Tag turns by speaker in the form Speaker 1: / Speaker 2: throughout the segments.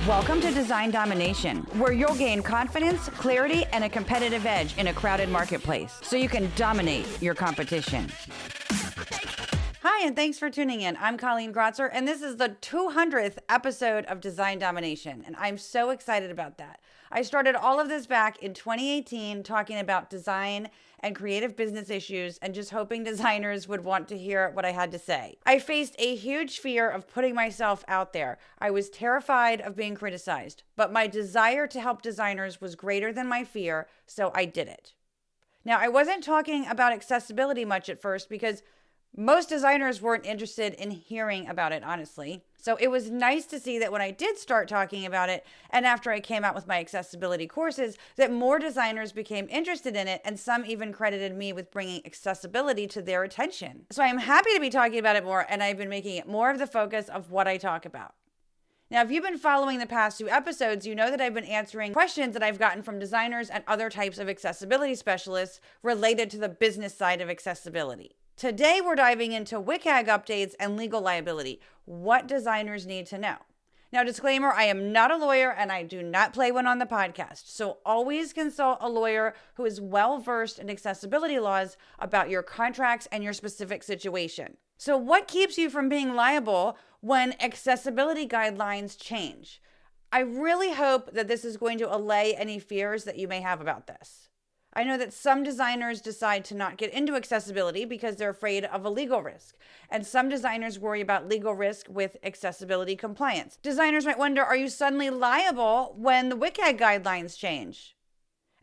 Speaker 1: Welcome to Design Domination, where you'll gain confidence, clarity, and a competitive edge in a crowded marketplace so you can dominate your competition. Hi, and thanks for tuning in. I'm Colleen Gratzer, and this is the 200th episode of Design Domination, and I'm so excited about that. I started all of this back in 2018 talking about design and creative business issues and just hoping designers would want to hear what I had to say. I faced a huge fear of putting myself out there. I was terrified of being criticized, but my desire to help designers was greater than my fear, so I did it. Now, I wasn't talking about accessibility much at first because most designers weren't interested in hearing about it, honestly. So it was nice to see that when I did start talking about it, and after I came out with my accessibility courses, that more designers became interested in it, and some even credited me with bringing accessibility to their attention. So I'm happy to be talking about it more, and I've been making it more of the focus of what I talk about. Now, if you've been following the past two episodes, you know that I've been answering questions that I've gotten from designers and other types of accessibility specialists related to the business side of accessibility. Today, we're diving into WCAG updates and legal liability, what designers need to know. Now, disclaimer, I am not a lawyer and I do not play one on the podcast. So always consult a lawyer who is well-versed in accessibility laws about your contracts and your specific situation. So what keeps you from being liable when accessibility guidelines change? I really hope that this is going to allay any fears that you may have about this. I know that some designers decide to not get into accessibility because they're afraid of a legal risk. And some designers worry about legal risk with accessibility compliance. Designers might wonder, are you suddenly liable when the WCAG guidelines change?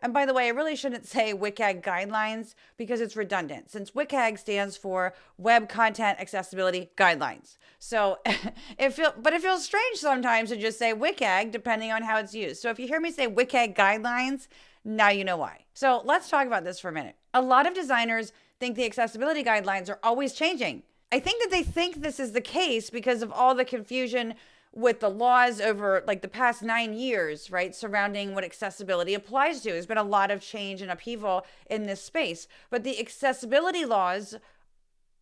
Speaker 1: And by the way, I really shouldn't say WCAG guidelines because it's redundant, since WCAG stands for Web Content Accessibility Guidelines. So it feels strange sometimes to just say WCAG depending on how it's used. So if you hear me say WCAG guidelines, now you know why. So let's talk about this for a minute. A lot of designers think the accessibility guidelines are always changing. I think that they think this is the case because of all the confusion with the laws over like the past 9 years, right, surrounding what accessibility applies to. There's been a lot of change and upheaval in this space, but the accessibility laws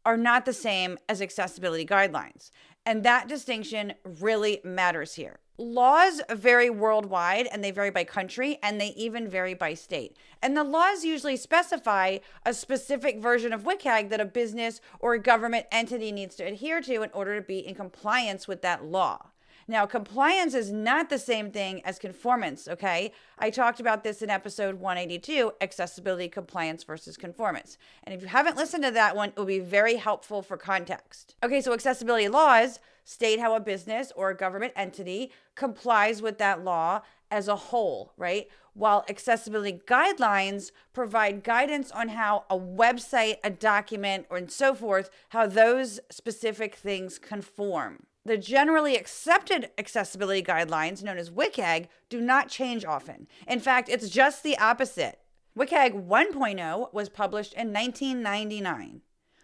Speaker 1: are not the same as accessibility guidelines. And that distinction really matters here. Laws vary worldwide, and they vary by country, and they even vary by state. And the laws usually specify a specific version of WCAG that a business or a government entity needs to adhere to in order to be in compliance with that law. Now, compliance is not the same thing as conformance, okay? I talked about this in episode 182, accessibility, compliance versus conformance. And if you haven't listened to that one, it will be very helpful for context. Okay, so accessibility laws state how a business or a government entity complies with that law as a whole, right? While accessibility guidelines provide guidance on how a website, a document, or and so forth, how those specific things conform. The generally accepted accessibility guidelines, known as WCAG, do not change often. In fact, it's just the opposite. WCAG 1.0 was published in 1999.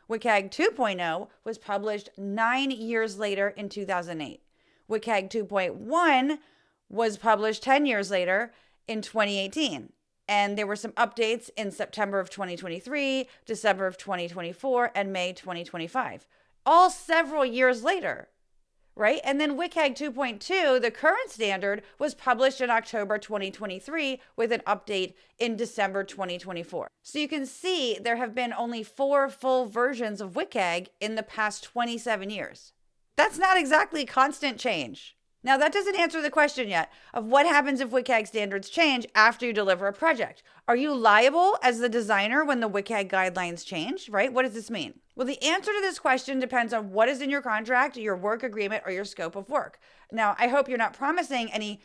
Speaker 1: WCAG 2.0 was published 9 years later in 2008. WCAG 2.1 was published 10 years later in 2018. And there were some updates in September of 2023, December of 2024, and May 2025. All several years later. Right? And then WCAG 2.2, the current standard, was published in October 2023 with an update in December 2024. So you can see there have been only 4 full versions of WCAG in the past 27 years. That's not exactly constant change. Now, that doesn't answer the question yet of what happens if WCAG standards change after you deliver a project. Are you liable as the designer when the WCAG guidelines change, right? What does this mean? Well, the answer to this question depends on what is in your contract, your work agreement, or your scope of work. Now, I hope you're not promising any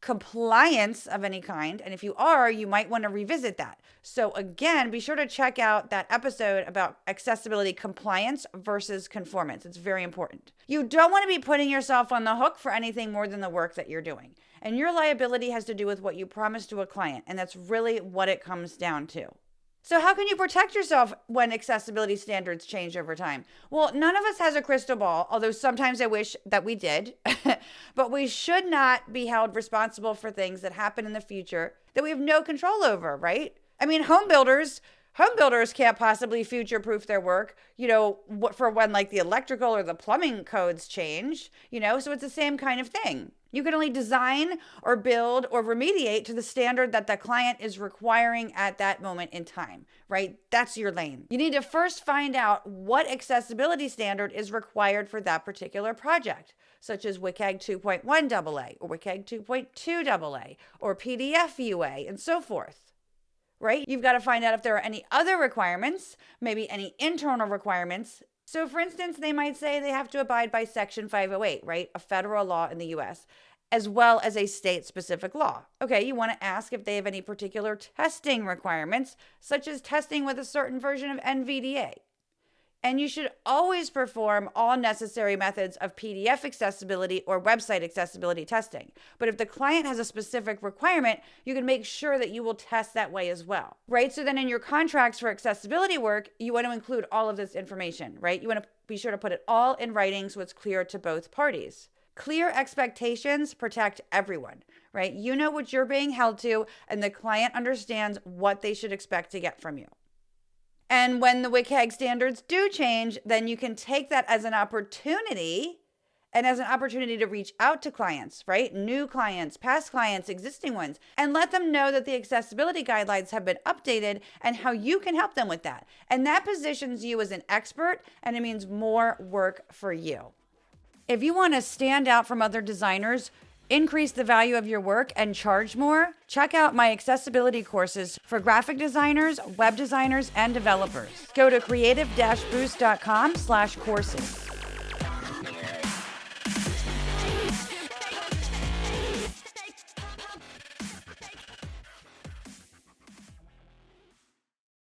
Speaker 1: compliance of any kind. And if you are, you might want to revisit that. So again, be sure to check out that episode about accessibility compliance versus conformance. It's very important. You don't want to be putting yourself on the hook for anything more than the work that you're doing. And your liability has to do with what you promised to a client. And that's really what it comes down to. So how can you protect yourself when accessibility standards change over time? Well, none of us has a crystal ball, although sometimes I wish that we did. But we should not be held responsible for things that happen in the future that we have no control over, right? I mean, home builders Home builders can't possibly future-proof their work, for when like the electrical or the plumbing codes change, so it's the same kind of thing. You can only design or build or remediate to the standard that the client is requiring at that moment in time, right? That's your lane. You need to first find out what accessibility standard is required for that particular project, such as WCAG 2.1 AA or WCAG 2.2 AA or PDF UA and so forth. Right? You've got to find out if there are any other requirements, maybe any internal requirements. So for instance, they might say they have to abide by Section 508, right? A federal law in the US, as well as a state-specific law. Okay, you want to ask if they have any particular testing requirements, such as testing with a certain version of NVDA. And you should always perform all necessary methods of PDF accessibility or website accessibility testing. But if the client has a specific requirement, you can make sure that you will test that way as well, right? So then in your contracts for accessibility work, you want to include all of this information, right? You want to be sure to put it all in writing so it's clear to both parties. Clear expectations protect everyone, right? You know what you're being held to, and the client understands what they should expect to get from you. And when the WCAG standards do change, then you can take that as an opportunity to reach out to clients, right? New clients, past clients, existing ones, and let them know that the accessibility guidelines have been updated and how you can help them with that. And that positions you as an expert, and it means more work for you. If you want to stand out from other designers, increase the value of your work, and charge more, check out my accessibility courses for graphic designers, web designers, and developers. Go to creative-boost.com/courses.